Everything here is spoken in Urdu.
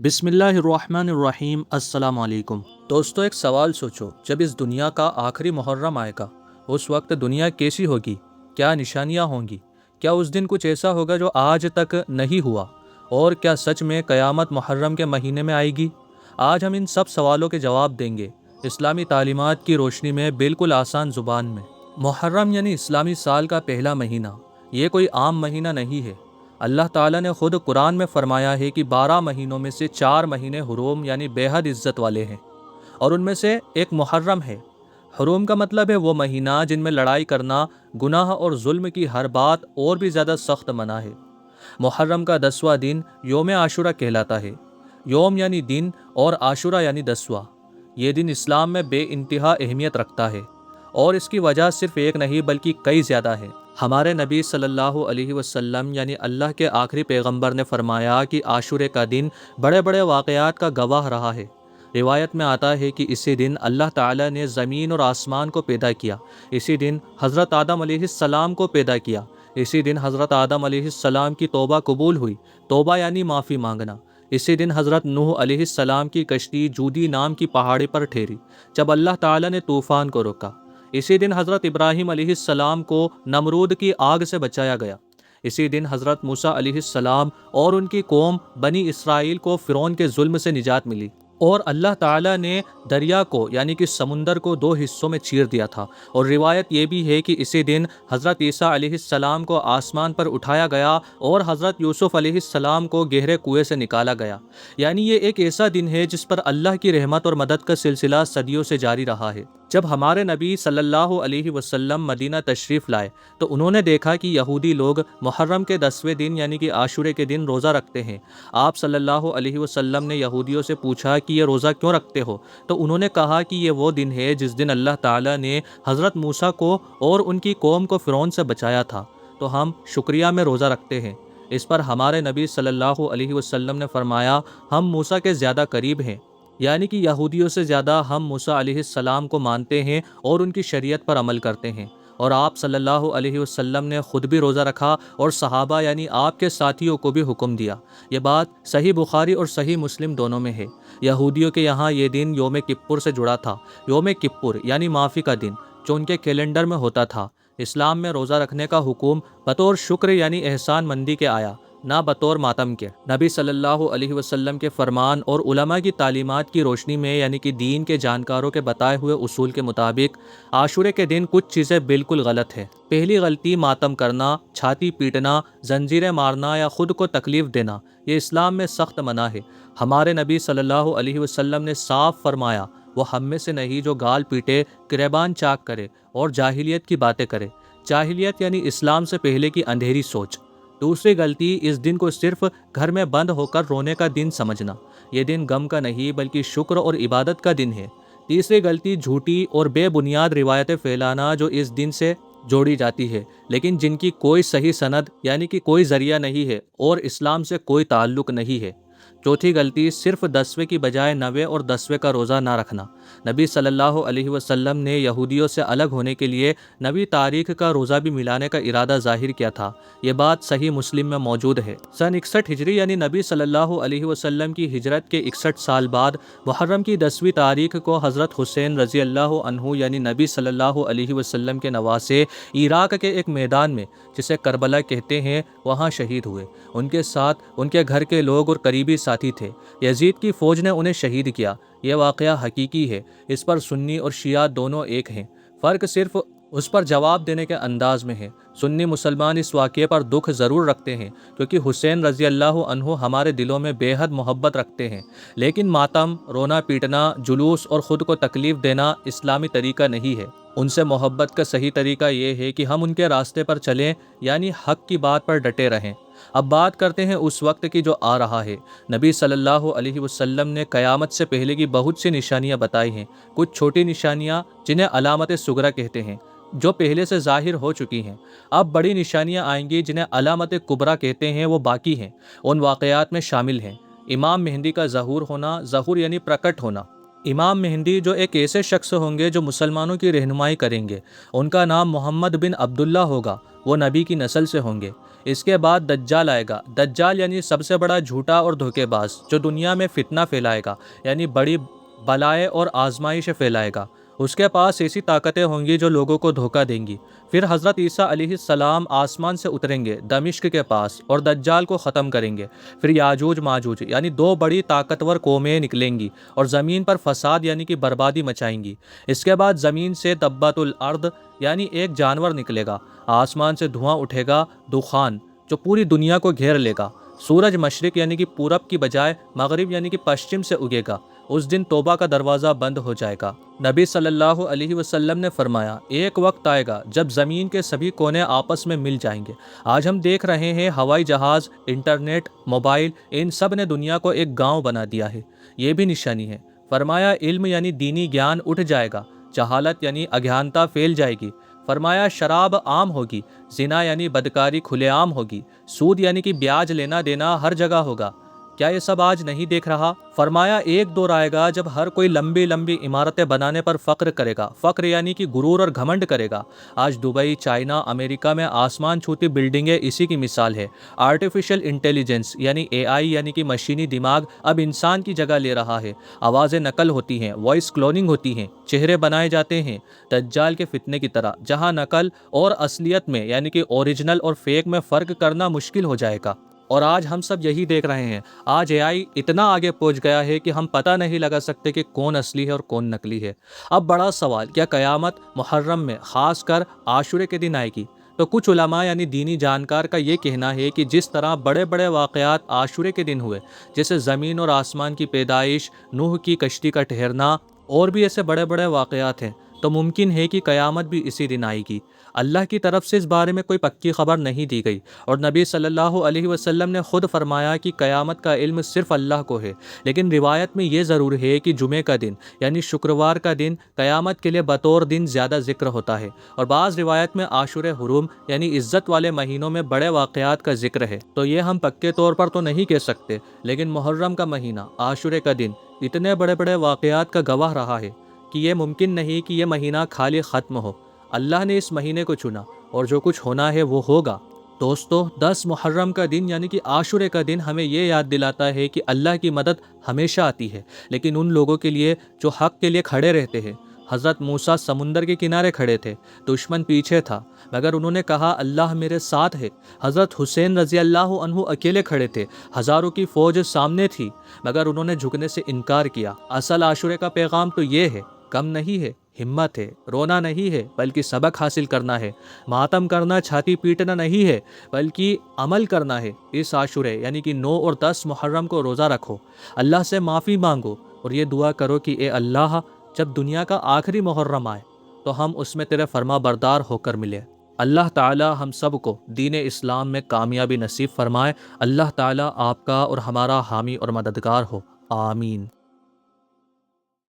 بسم اللہ الرحمن الرحیم۔ السلام علیکم دوستو، ایک سوال سوچو، جب اس دنیا کا آخری محرم آئے گا اس وقت دنیا کیسی ہوگی؟ کیا نشانیاں ہوں گی؟ کیا اس دن کچھ ایسا ہوگا جو آج تک نہیں ہوا؟ اور کیا سچ میں قیامت محرم کے مہینے میں آئے گی؟ آج ہم ان سب سوالوں کے جواب دیں گے اسلامی تعلیمات کی روشنی میں، بالکل آسان زبان میں۔ محرم یعنی اسلامی سال کا پہلا مہینہ۔ یہ کوئی عام مہینہ نہیں ہے۔ اللہ تعالیٰ نے خود قرآن میں فرمایا ہے کہ 12 مہینوں میں سے 4 مہینے حرم یعنی بے حد عزت والے ہیں، اور ان میں سے ایک محرم ہے۔ حرم کا مطلب ہے وہ مہینہ جن میں لڑائی کرنا، گناہ اور ظلم کی ہر بات اور بھی زیادہ سخت منع ہے۔ محرم کا 10واں دن یوم عاشورہ کہلاتا ہے۔ یوم یعنی دن اور عاشورہ یعنی 10واں۔ یہ دن اسلام میں بے انتہا اہمیت رکھتا ہے، اور اس کی وجہ صرف ایک نہیں بلکہ کئی زیادہ ہے۔ ہمارے نبی صلی اللہ علیہ وسلم یعنی اللہ کے آخری پیغمبر نے فرمایا کہ عاشورے کا دن بڑے بڑے واقعات کا گواہ رہا ہے۔ روایت میں آتا ہے کہ اسی دن اللہ تعالیٰ نے زمین اور آسمان کو پیدا کیا۔ اسی دن حضرت آدم علیہ السلام کو پیدا کیا۔ اسی دن حضرت آدم علیہ السلام کی توبہ قبول ہوئی۔ توبہ یعنی معافی مانگنا۔ اسی دن حضرت نوح علیہ السلام کی کشتی جودی نام کی پہاڑی پر ٹھہری جب اللہ تعالیٰ نے طوفان کو روکا۔ اسی دن حضرت ابراہیم علیہ السلام کو نمرود کی آگ سے بچایا گیا۔ اسی دن حضرت موسیٰ علیہ السلام اور ان کی قوم بنی اسرائیل کو فرعون کے ظلم سے نجات ملی، اور اللہ تعالیٰ نے دریا کو یعنی کہ سمندر کو 2 حصوں میں چیر دیا تھا۔ اور روایت یہ بھی ہے کہ اسی دن حضرت عیسیٰ علیہ السلام کو آسمان پر اٹھایا گیا اور حضرت یوسف علیہ السلام کو گہرے کنویں سے نکالا گیا۔ یعنی یہ ایک ایسا دن ہے جس پر اللہ کی رحمت اور مدد کا سلسلہ صدیوں سے جاری رہا ہے۔ جب ہمارے نبی صلی اللہ علیہ وسلم مدینہ تشریف لائے تو انہوں نے دیکھا کہ یہودی لوگ محرم کے 10ویں دن یعنی کہ عاشورے کے دن روزہ رکھتے ہیں۔ آپ صلی اللہ علیہ وسلم نے یہودیوں سے پوچھا کہ یہ روزہ کیوں رکھتے ہو؟ تو انہوں نے کہا کہ یہ وہ دن ہے جس دن اللہ تعالیٰ نے حضرت موسیٰ کو اور ان کی قوم کو فرعون سے بچایا تھا، تو ہم شکریہ میں روزہ رکھتے ہیں۔ اس پر ہمارے نبی صلی اللہ علیہ وسلم نے فرمایا، ہم موسیٰ کے زیادہ قریب ہیں، یعنی کہ یہودیوں سے زیادہ ہم موسیٰ علیہ السلام کو مانتے ہیں اور ان کی شریعت پر عمل کرتے ہیں۔ اور آپ صلی اللہ علیہ وسلم نے خود بھی روزہ رکھا اور صحابہ یعنی آپ کے ساتھیوں کو بھی حکم دیا۔ یہ بات صحیح بخاری اور صحیح مسلم دونوں میں ہے۔ یہودیوں کے یہاں یہ دن یوم کپر سے جڑا تھا۔ یوم کپر یعنی معافی کا دن، جو ان کے کیلنڈر میں ہوتا تھا۔ اسلام میں روزہ رکھنے کا حکم بطور شکر یعنی احسان مندی کے آیا، نہ بطور ماتم کے۔ نبی صلی اللہ علیہ وسلم کے فرمان اور علماء کی تعلیمات کی روشنی میں یعنی کہ دین کے جانکاروں کے بتائے ہوئے اصول کے مطابق عاشورے کے دن کچھ چیزیں بالکل غلط ہیں۔ پہلی غلطی ماتم کرنا، چھاتی پیٹنا، زنجیریں مارنا یا خود کو تکلیف دینا، یہ اسلام میں سخت منع ہے۔ ہمارے نبی صلی اللہ علیہ وسلم نے صاف فرمایا، وہ ہم میں سے نہیں جو گال پیٹے، گریبان چاک کرے اور جاہلیت کی باتیں کرے۔ جاہلیت یعنی اسلام سے پہلے کی اندھیری سوچ۔ دوسری غلطی، اس دن کو صرف گھر میں بند ہو کر رونے کا دن سمجھنا۔ یہ دن غم کا نہیں بلکہ شکر اور عبادت کا دن ہے۔ تیسری غلطی، جھوٹی اور بے بنیاد روایتیں پھیلانا جو اس دن سے جوڑی جاتی ہے لیکن جن کی کوئی صحیح سند یعنی کہ کوئی ذریعہ نہیں ہے اور اسلام سے کوئی تعلق نہیں ہے۔ چوتھی غلطی، صرف 10ویں کی بجائے 9ویں اور 10ویں کا روزہ نہ رکھنا۔ نبی صلی اللہ علیہ وسلم نے یہودیوں سے الگ ہونے کے لیے 9ویں تاریخ کا روزہ بھی ملانے کا ارادہ ظاہر کیا تھا۔ یہ بات صحیح مسلم میں موجود ہے۔ سن 61 ہجری یعنی نبی صلی اللہ علیہ وسلم کی ہجرت کے 61 سال بعد محرم کی 10ویں تاریخ کو حضرت حسین رضی اللہ عنہ یعنی نبی صلی اللہ علیہ وسلم کے نواسے عراق کے ایک میدان میں جسے کربلا کہتے ہیں وہاں شہید ہوئے۔ ان کے ساتھ ان کے گھر کے لوگ اور قریبی ساتھی تھے۔ یزید کی فوج نے انہیں شہید کیا۔ یہ واقعہ حقیقی ہے۔ اس پر سنی اور شیعہ دونوں ایک ہیں، فرق صرف اس پر جواب دینے کے انداز میں ہے۔ سنی مسلمان اس واقعے پر دکھ ضرور رکھتے ہیں کیونکہ حسین رضی اللہ عنہ ہمارے دلوں میں بے حد محبت رکھتے ہیں، لیکن ماتم، رونا پیٹنا، جلوس اور خود کو تکلیف دینا اسلامی طریقہ نہیں ہے۔ ان سے محبت کا صحیح طریقہ یہ ہے کہ ہم ان کے راستے پر چلیں یعنی حق کی بات پر ڈٹے رہیں۔ اب بات کرتے ہیں اس وقت کی جو آ رہا ہے۔ نبی صلی اللہ علیہ وسلم نے قیامت سے پہلے کی بہت سی نشانیاں بتائی ہیں۔ کچھ چھوٹی نشانیاں جنہیں علامت صغریٰ کہتے ہیں، جو پہلے سے ظاہر ہو چکی ہیں۔ اب بڑی نشانیاں آئیں گی جنہیں علامت کبریٰ کہتے ہیں، وہ باقی ہیں، ان واقعات میں شامل ہیں۔ امام مہدی کا ظہور ہونا، ظہور یعنی پرکٹ ہونا۔ امام مہدی جو ایک ایسے شخص ہوں گے جو مسلمانوں کی رہنمائی کریں گے۔ ان کا نام محمد بن عبداللہ ہوگا، وہ نبی کی نسل سے ہوں گے۔ اس کے بعد دجال آئے گا۔ دجال یعنی سب سے بڑا جھوٹا اور دھوکے باز، جو دنیا میں فتنہ پھیلائے گا، یعنی بڑی بلائیں اور آزمائش پھیلائے گا۔ اس کے پاس ایسی طاقتیں ہوں گی جو لوگوں کو دھوکہ دیں گی۔ پھر حضرت عیسیٰ علیہ السلام آسمان سے اتریں گے دمشق کے پاس اور دجال کو ختم کریں گے۔ پھر یاجوج ماجوج یعنی دو بڑی طاقتور قومیں نکلیں گی اور زمین پر فساد یعنی کہ بربادی مچائیں گی۔ اس کے بعد زمین سے دبۃ الارض یعنی ایک جانور نکلے گا۔ آسمان سے دھواں اٹھے گا، دخان، جو پوری دنیا کو گھیر لے گا۔ سورج مشرق یعنی کہ پورب کی بجائے مغرب یعنی کہ پشچم سے اگے گا۔ اس دن توبہ کا دروازہ بند ہو جائے گا۔ نبی صلی اللہ علیہ وسلم نے فرمایا، ایک وقت آئے گا جب زمین کے سبھی کونے آپس میں مل جائیں گے۔ آج ہم دیکھ رہے ہیں ہوائی جہاز، انٹرنیٹ، موبائل، ان سب نے دنیا کو ایک گاؤں بنا دیا ہے۔ یہ بھی نشانی ہے۔ فرمایا علم یعنی دینی گیان اٹھ جائے گا، جہالت یعنی اگیانتا پھیل جائے گی۔ فرمایا شراب عام ہوگی، زنا یعنی بدکاری کھلے عام ہوگی، سود یعنی کہ بیاج لینا دینا ہر جگہ ہوگا۔ کیا یہ سب آج نہیں دیکھ رہا؟ فرمایا ایک دور آئے گا جب ہر کوئی لمبی لمبی عمارتیں بنانے پر فخر کرے گا، فخر یعنی کہ غرور اور گھمنڈ کرے گا۔ آج دبئی، چائنا، امریکہ میں آسمان چھوتی بلڈنگیں اسی کی مثال ہے۔ آرٹیفیشل انٹیلیجنس یعنی AI یعنی کہ مشینی دماغ اب انسان کی جگہ لے رہا ہے۔ آوازیں نقل ہوتی ہیں، وائس کلوننگ ہوتی ہیں، چہرے بنائے جاتے ہیں دجال کے فتنے کی طرح، جہاں نقل اور اصلیت میں یعنی کہ اوریجنل اور فیک میں فرق کرنا مشکل ہو جائے گا۔ اور آج ہم سب یہی دیکھ رہے ہیں۔ آج AI اتنا آگے پہنچ گیا ہے کہ ہم پتہ نہیں لگا سکتے کہ کون اصلی ہے اور کون نقلی ہے۔ اب بڑا سوال، کیا قیامت محرم میں خاص کر عاشورے کے دن آئے گی؟ تو کچھ علماء یعنی دینی جانکار کا یہ کہنا ہے کہ جس طرح بڑے بڑے واقعات عاشورے کے دن ہوئے، جیسے زمین اور آسمان کی پیدائش، نوح کی کشتی کا ٹھہرنا، اور بھی ایسے بڑے بڑے واقعات ہیں، تو ممکن ہے کہ قیامت بھی اسی دن آئے گی۔ اللہ کی طرف سے اس بارے میں کوئی پکی خبر نہیں دی گئی، اور نبی صلی اللہ علیہ وسلم نے خود فرمایا کہ قیامت کا علم صرف اللہ کو ہے۔ لیکن روایت میں یہ ضرور ہے کہ جمعے کا دن یعنی شکروار کا دن قیامت کے لیے بطور دن زیادہ ذکر ہوتا ہے، اور بعض روایت میں عاشور حرم یعنی عزت والے مہینوں میں بڑے واقعات کا ذکر ہے۔ تو یہ ہم پکے طور پر تو نہیں کہہ سکتے، لیکن محرم کا مہینہ، عاشورے کا دن اتنے بڑے بڑے واقعات کا گواہ رہا ہے کہ یہ ممکن نہیں کہ یہ مہینہ خالی ختم ہو۔ اللہ نے اس مہینے کو چنا، اور جو کچھ ہونا ہے وہ ہوگا۔ دوستو، 10 محرم کا دن یعنی کہ عاشورے کا دن ہمیں یہ یاد دلاتا ہے کہ اللہ کی مدد ہمیشہ آتی ہے، لیکن ان لوگوں کے لیے جو حق کے لیے کھڑے رہتے ہیں۔ حضرت موسیٰ سمندر کے کنارے کھڑے تھے، دشمن پیچھے تھا، مگر انہوں نے کہا اللہ میرے ساتھ ہے۔ حضرت حسین رضی اللہ عنہ اکیلے کھڑے تھے، ہزاروں کی فوج سامنے تھی، مگر انہوں نے جھکنے سے انکار کیا۔ اصل عاشورے کا پیغام تو یہ ہے، کم نہیں ہے، ہمت ہے، رونا نہیں ہے بلکہ سبق حاصل کرنا ہے، ماتم کرنا، چھاتی پیٹنا نہیں ہے بلکہ عمل کرنا ہے۔ اس عاشورے یعنی کہ 9 اور 10 محرم کو روزہ رکھو، اللہ سے معافی مانگو، اور یہ دعا کرو کہ اے اللہ، جب دنیا کا آخری محرم آئے تو ہم اس میں تیرے فرما بردار ہو کر ملے۔ اللہ تعالی ہم سب کو دین اسلام میں کامیابی نصیب فرمائے۔ اللہ تعالی آپ کا اور ہمارا حامی اور مددگار ہو، آمین۔